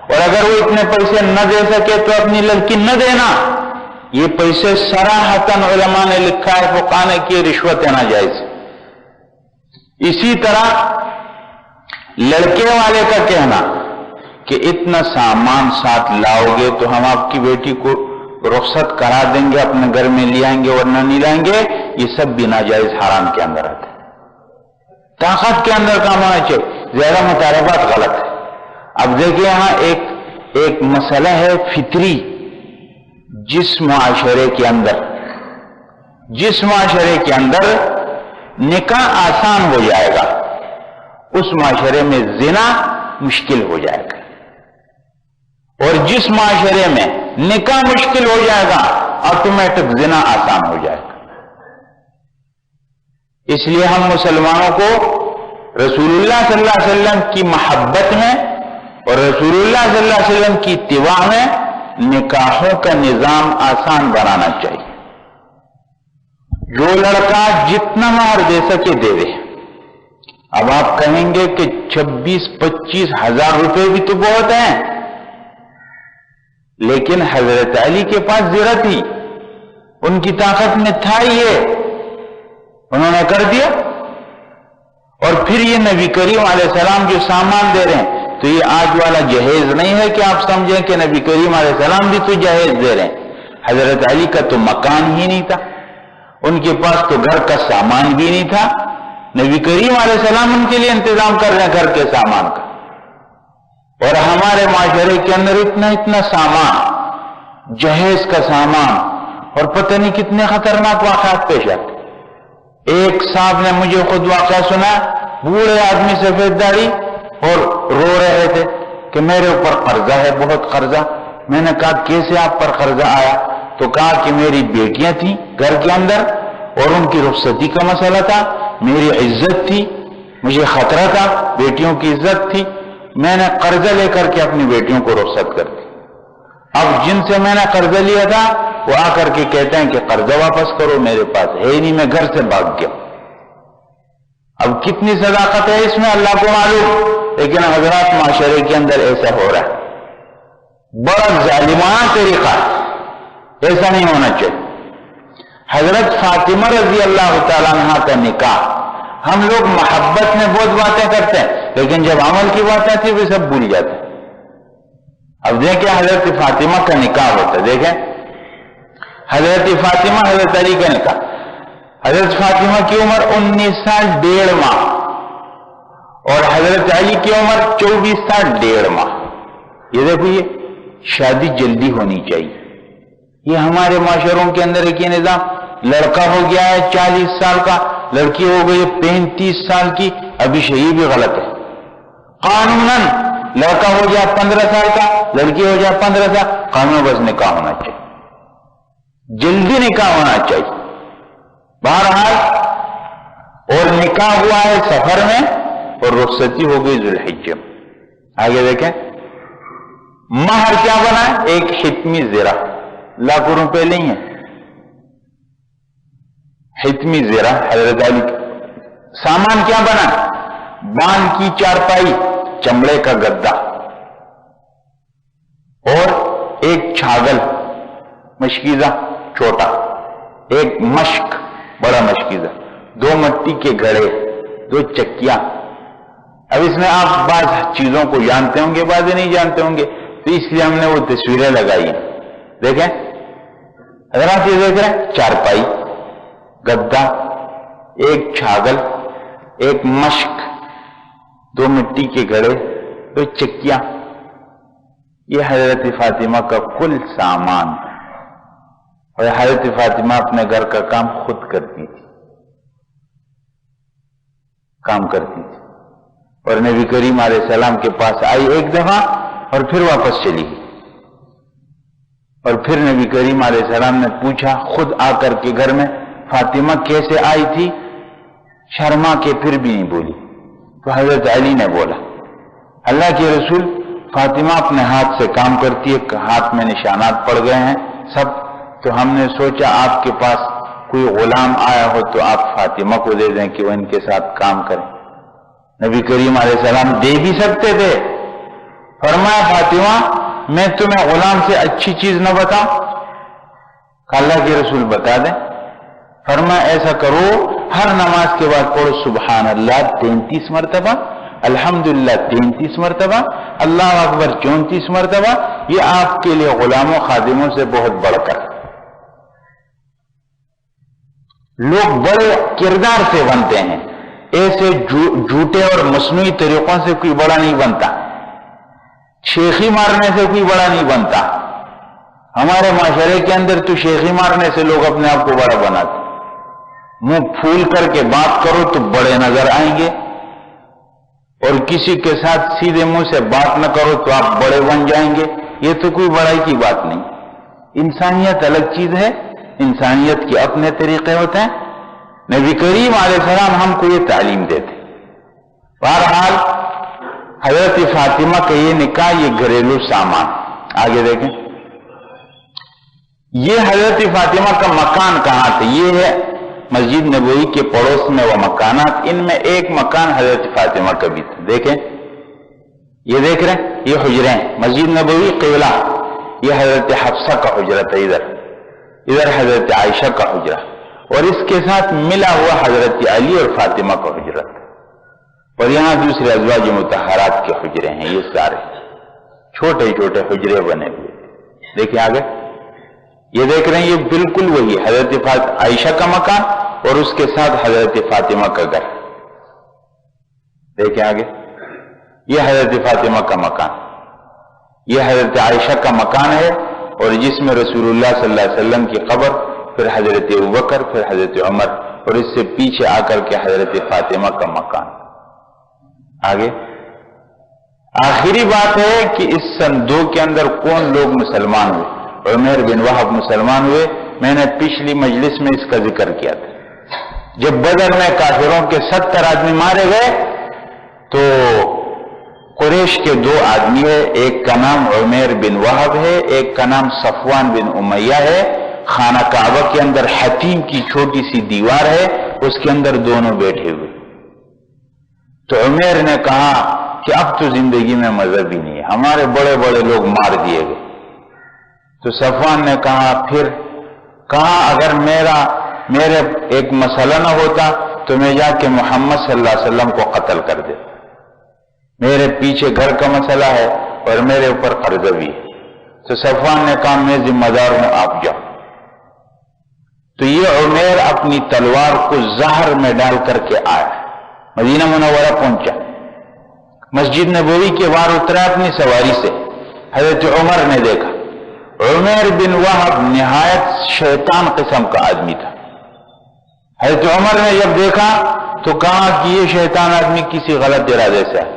Speaker 1: اور اگر وہ اتنے پیسے نہ دے سکے تو اپنی لڑکی نہ دینا، یہ پیسے صراحتاً علماء نے لکھا ہے، فقہاء نے کہ رشوت ہے، ناجائز۔ اسی طرح لڑکے والے کا کہنا کہ اتنا سامان ساتھ لاؤ گے تو ہم آپ کی بیٹی کو رخصت کرا دیں گے، اپنے گھر میں لے آئیں گے ورنہ نہیں لائیں گے، یہ سب بھی ناجائز حرام کے اندر آتے ہیں۔ طاقت کے اندر کام ہونا چاہیے، زیادہ مطالبات غلط ہے۔ اب دیکھیں یہاں ایک مسئلہ ہے فطری، جس معاشرے کے اندر نکاح آسان ہو جائے گا، اس معاشرے میں زنا مشکل ہو جائے گا، اور جس معاشرے میں نکاح مشکل ہو جائے گا آٹومیٹک زنا آسان ہو جائے گا۔ اس لیے ہم مسلمانوں کو رسول اللہ صلی اللہ علیہ وسلم کی محبت میں اور رسول اللہ صلی اللہ علیہ وسلم کی اتباع میں نکاحوں کا نظام آسان بنانا چاہیے۔ جو لڑکا جتنا مہر دے سکے دے دے۔ اب آپ کہیں گے کہ 26-25 ہزار روپے بھی تو بہت ہیں، لیکن حضرت علی کے پاس زرہ تھی، ان کی طاقت میں تھا یہ، انہوں نے کر دیا۔ اور پھر یہ نبی کریم علیہ السلام جو سامان دے رہے ہیں تو یہ آج والا جہیز نہیں ہے کہ آپ سمجھیں کہ نبی کریم علیہ السلام بھی تو جہیز دے رہے ہیں۔ حضرت علی کا تو مکان ہی نہیں تھا، ان کے پاس تو گھر کا سامان بھی نہیں تھا، نبی کریم علیہ السلام ان کے لیے انتظام کر رہے ہیں گھر کے سامان کا۔ اور ہمارے معاشرے کے اندر اتنا سامان، جہیز کا سامان، اور پتہ نہیں کتنے خطرناک واقعات پیش آتے۔ ایک صاحب نے مجھے خود واقعہ سنا، بوڑھے آدمی سفید داڑھی، اور رو رہے تھے کہ میرے اوپر قرضہ ہے، بہت قرضہ۔ میں نے کہا کیسے آپ پر قرضہ آیا؟ تو کہا کہ میری بیٹیاں تھیں گھر کے اندر اور ان کی رخصتی کا مسئلہ تھا، میری عزت تھی، مجھے خطرہ تھا، بیٹیوں کی عزت تھی، میں نے قرضہ لے کر کے اپنی بیٹیوں کو رخصت کر دی۔ اب جن سے میں نے قرضہ لیا تھا وہ آ کر کے کہتے ہیں کہ قرضہ واپس کرو، میرے پاس ہے ہی نہیں، میں گھر سے بھاگ گیا۔ اب کتنی صداقت ہے اس میں اللہ کو معلوم، لیکن حضرات معاشرے کے اندر ایسا ہو رہا ہے، بڑا ظالمانہ طریقہ ہے، ایسا نہیں ہونا چاہیے۔ حضرت فاطمہ رضی اللہ تعالیٰ عنہ کا نکاح، ہم لوگ محبت میں بہت باتیں کرتے ہیں لیکن جب عمل کی بات آتی ہے وہ سب بھول جاتے ہیں۔ اب دیکھیں حضرت فاطمہ کا نکاح ہوتا ہے، دیکھیں حضرت فاطمہ حضرت علی کا نکاح، حضرت فاطمہ کی عمر 19 سال 1.5 ماہ اور حضرت علی کی عمر 24 سال 1.5 ماہ۔ یہ دیکھو، یہ شادی جلدی ہونی چاہیے، یہ ہمارے معاشروں کے اندر ایک یہ نظام، لڑکا ہو گیا ہے 40 سال کا، لڑکی ہو گئی 35 سال کی، ابھی یہ بھی غلط ہے۔ قانوناً لڑکا ہو جائے 15 سال کا، لڑکی ہو جائے 15 سال، قانون بس نکاح ہونا چاہیے، جلدی نکاح ہونا چاہیے۔ بہرحال اور نکاح ہوا ہے سفر میں اور رخصتی ہو گئی ذوالحجہ میں۔ آگے دیکھیں مہر کیا بنا، ایک حتمی زرہ، لاکھوں روپے نہیں ہے، حتمی زرہ حضرت علی کا۔ سامان کیا بنا، بان کی چارپائی، چمڑے کا گدا، اور ایک چھاگل مشکیزہ چھوٹا، ایک مشک بڑا مشکیزہ، 2 مٹی کے گھڑے، 2 چکیاں۔ اب اس میں آپ بعض چیزوں کو جانتے ہوں گے، بعض نہیں جانتے ہوں گے، تو اس لیے ہم نے وہ تصویریں لگائی ہیں۔ دیکھیں حضرات، یہ دیکھ رہے ہیں، چارپائی، گدا، ایک چھاگل، ایک مشک، 2 مٹی کے گھڑے، 2 چکیاں، یہ حضرت فاطمہ کا کل سامان۔ اور حضرت فاطمہ اپنے گھر کا کام خود کرتی تھی، اور نبی کریم علیہ السلام کے پاس آئی ایک دفعہ اور پھر واپس چلی گئی۔ اور پھر نبی کریم علیہ السلام نے پوچھا خود آ کر کے گھر میں، فاطمہ کیسے آئی تھی؟ شرما کے پھر بھی نہیں بولی۔ تو حضرت علی نے بولا اللہ کے رسول، فاطمہ اپنے ہاتھ سے کام کرتی ہے، ہاتھ میں نشانات پڑ گئے ہیں سب، تو ہم نے سوچا آپ کے پاس کوئی غلام آیا ہو تو آپ فاطمہ کو دے دیں کہ وہ ان کے ساتھ کام کریں۔ نبی کریم علیہ السلام دے بھی سکتے تھے، فرمایا فاطمہ میں تمہیں غلام سے اچھی چیز نہ بتاؤں؟ اللہ کے رسول بتا دیں۔ فرمایا ایسا کرو، ہر نماز کے بعد پڑھو سبحان اللہ 33 مرتبہ، الحمدللہ 33 مرتبہ، اللہ اکبر 34 مرتبہ، یہ آپ کے لیے غلاموں خادموں سے بہت بڑھ کر۔ لوگ بڑے کردار سے بنتے ہیں، ایسے جھوٹے اور مصنوعی طریقوں سے کوئی بڑا نہیں بنتا، شیخی مارنے سے کوئی بڑا نہیں بنتا۔ ہمارے معاشرے کے اندر تو شیخی مارنے سے لوگ اپنے آپ کو بڑا بناتے، منہ پھول کر کے بات کرو تو بڑے نظر آئیں گے، اور کسی کے ساتھ سیدھے منہ سے بات نہ کرو تو آپ بڑے بن جائیں گے۔ یہ تو کوئی بڑائی کی بات نہیں۔ انسانیت الگ چیز ہے، انسانیت کے اپنے طریقے ہوتے ہیں۔ نبی کریم علیہ السلام ہم کو یہ تعلیم دیتے۔ بہرحال حضرت فاطمہ کا یہ نکاح، یہ گھریلو سامان۔ آگے دیکھیں، یہ حضرت فاطمہ کا مکان کہاں تھا؟ یہ ہے مسجد نبوی کے پڑوس میں وہ مکانات، ان میں ایک مکان حضرت فاطمہ کا بھی تھا۔ دیکھیں، یہ دیکھ رہے ہیں، یہ حجرے ہیں، مسجد نبوی قبلہ، یہ حضرت حفصہ کا حجرہ تھا، ادھر حضرت عائشہ کا حجرہ، اور اس کے ساتھ ملا ہوا حضرت علی اور فاطمہ کا حجرہ تھا، اور یہاں دوسرے ازواج مطہرات کے حجرے ہیں۔ یہ سارے چھوٹے چھوٹے حجرے بنے ہوئے۔ دیکھیں آگے، یہ دیکھ رہے ہیں، یہ بالکل وہی حضرت عائشہ کا مکان اور اس کے ساتھ حضرت فاطمہ کا گھر۔ دیکھیں آگے، یہ حضرت فاطمہ کا مکان، یہ حضرت عائشہ کا مکان ہے، اور جس میں رسول اللہ صلی اللہ علیہ وسلم کی قبر، پھر حضرت ابوبکر، پھر حضرت عمر، اور اس سے پیچھے آ کر کے حضرت فاطمہ کا مکان۔ آگے آخری بات ہے کہ اس سن 2 کے اندر کون لوگ مسلمان ہوئے؟ عمیر بن وہب مسلمان ہوئے۔ میں نے پچھلی مجلس میں اس کا ذکر کیا تھا، جب بدر میں کافروں کے 70 آدمی مارے گئے تو قریش کے 2 آدمی ہے، ایک کا نام عمیر بن وہب ہے، ایک کا نام صفوان بن امیہ ہے۔ خانہ کعبہ کے اندر حتیم کی چھوٹی سی دیوار ہے، اس کے اندر دونوں بیٹھے ہوئے۔ تو عمیر نے کہا کہ اب تو زندگی میں مزہ بھی نہیں ہے، ہمارے بڑے بڑے لوگ مار دیے گئے۔ تو صفوان نے کہا، پھر کہا اگر میرے ایک مسئلہ نہ ہوتا تو میں جا کے محمد صلی اللہ علیہ وسلم کو قتل کر دیتا، میرے پیچھے گھر کا مسئلہ ہے اور میرے اوپر قرضہ بھی ہے۔ تو صفوان نے کہا میں ذمہ دار ہوں، آپ جاؤ۔ تو یہ عمیر اپنی تلوار کو زہر میں ڈال کر کے آیا، مدینہ منورہ پہنچا، مسجد نبوی کے باہر اترا اپنی سواری سے۔ حضرت عمر نے دیکھا، عمیر بن وہب نہایت شیطان قسم کا آدمی تھا۔ حضرت عمر نے جب دیکھا تو کہا کہ یہ شیطان آدمی کسی غلط ارادے سے ہے۔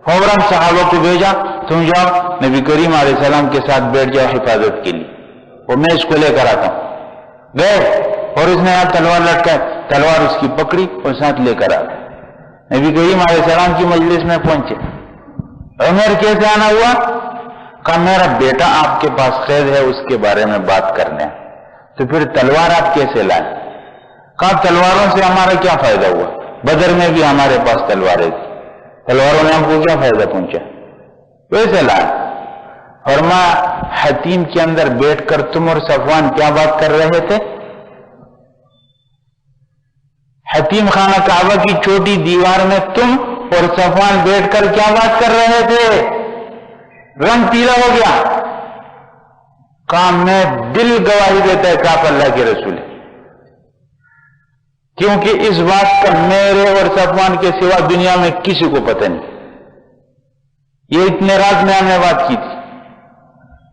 Speaker 1: فوراً صحابہ کو بھیجا، تم جاؤ نبی کریم علیہ السلام کے ساتھ بیٹھ جاؤ حفاظت کے لیے، اور میں اس کو لے کر آتا ہوں۔ گئے، اور اس نے یہاں تلوار لٹکا، تلوار اس کی پکڑی اور ساتھ لے کر آ گئے، نبی کریم علیہ السلام کی مجلس میں پہنچے۔ عمر کیسے آنا ہوا؟ کہا میرا بیٹا آپ کے پاس قید ہے، اس کے بارے میں بات کرنے۔ تو پھر تلوار آپ کیسے لائے؟ کہا تلواروں سے ہمارا کیا فائدہ ہوا، بدر میں بھی ہمارے پاس تلواریں تھی، تلواروں نے ہم کو کیا فائدہ پہنچا، ویسے لائے۔ فرمایا حتیم کے اندر بیٹھ کر تم اور صفوان کیا بات کر رہے تھے؟ حتیم خانہ کعبہ کی چھوٹی دیوار میں تم اور صفوان بیٹھ کر کیا بات کر رہے تھے؟ رنگ پیلا ہو گیا۔ کہا میں دل گواہی دیتا ہے کہ آپ اللہ کے رسول ہیں، کیونکہ اس بات کا میرے اور صفوان کے سوا دنیا میں کسی کو پتہ نہیں۔ یہ اتنے رات میں ہم نے بات کی تھی۔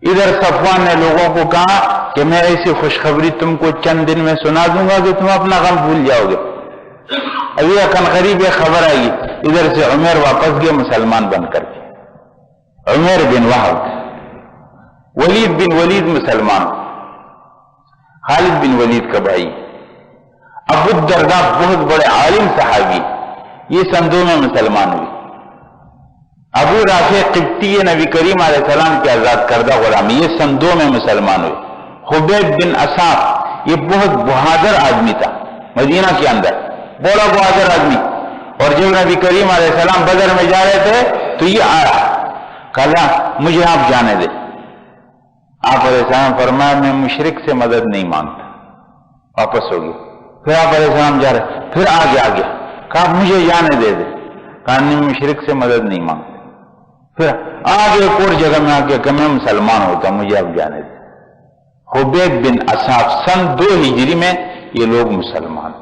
Speaker 1: ادھر صفوان نے لوگوں کو کہا کہ میں ایسی خوشخبری تم کو چند دن میں سنا دوں گا کہ تم اپنا غم بھول جاؤ گے۔ ابھی اکن قریب یہ خبر آئی، ادھر سے عمر واپس گئے مسلمان بن کر کے، عمر بن وہب۔ ولید بن ولید مسلمان، خالد بن ولید کا بھائی۔ ابو الدرداء بہت بڑے عالم صحابی، یہ سن 2 میں مسلمان ہوئی۔ ابو رافع قبطی نبی کریم علیہ السلام کے آزاد کردہ غلام، یہ سن 2 میں مسلمان ہوئے۔ خبیب بن اساف یہ بہت بہادر آدمی تھا مدینہ کے اندر، بڑا بہادر آدمی، اور جب نبی کریم علیہ السلام بدر میں جا رہے تھے تو یہ آیا، کہا مجھے آپ جانے دیں۔ آپ علیہ السلام فرمایا میں مشرک سے مدد نہیں مانگتا، واپس ہو گئے۔ پھر آپ علیہ السلام جا رہے، پھر آگے کہا مجھے جانے دے دے، کہا نہیں مشرک سے مدد نہیں مانگتا۔ پھر آگے ایک اور جگہ میں آگے کہ میں مسلمان ہوتا، مجھے اب جانے دے۔ خبیب بن اساف سن 2 ہجری میں یہ لوگ مسلمان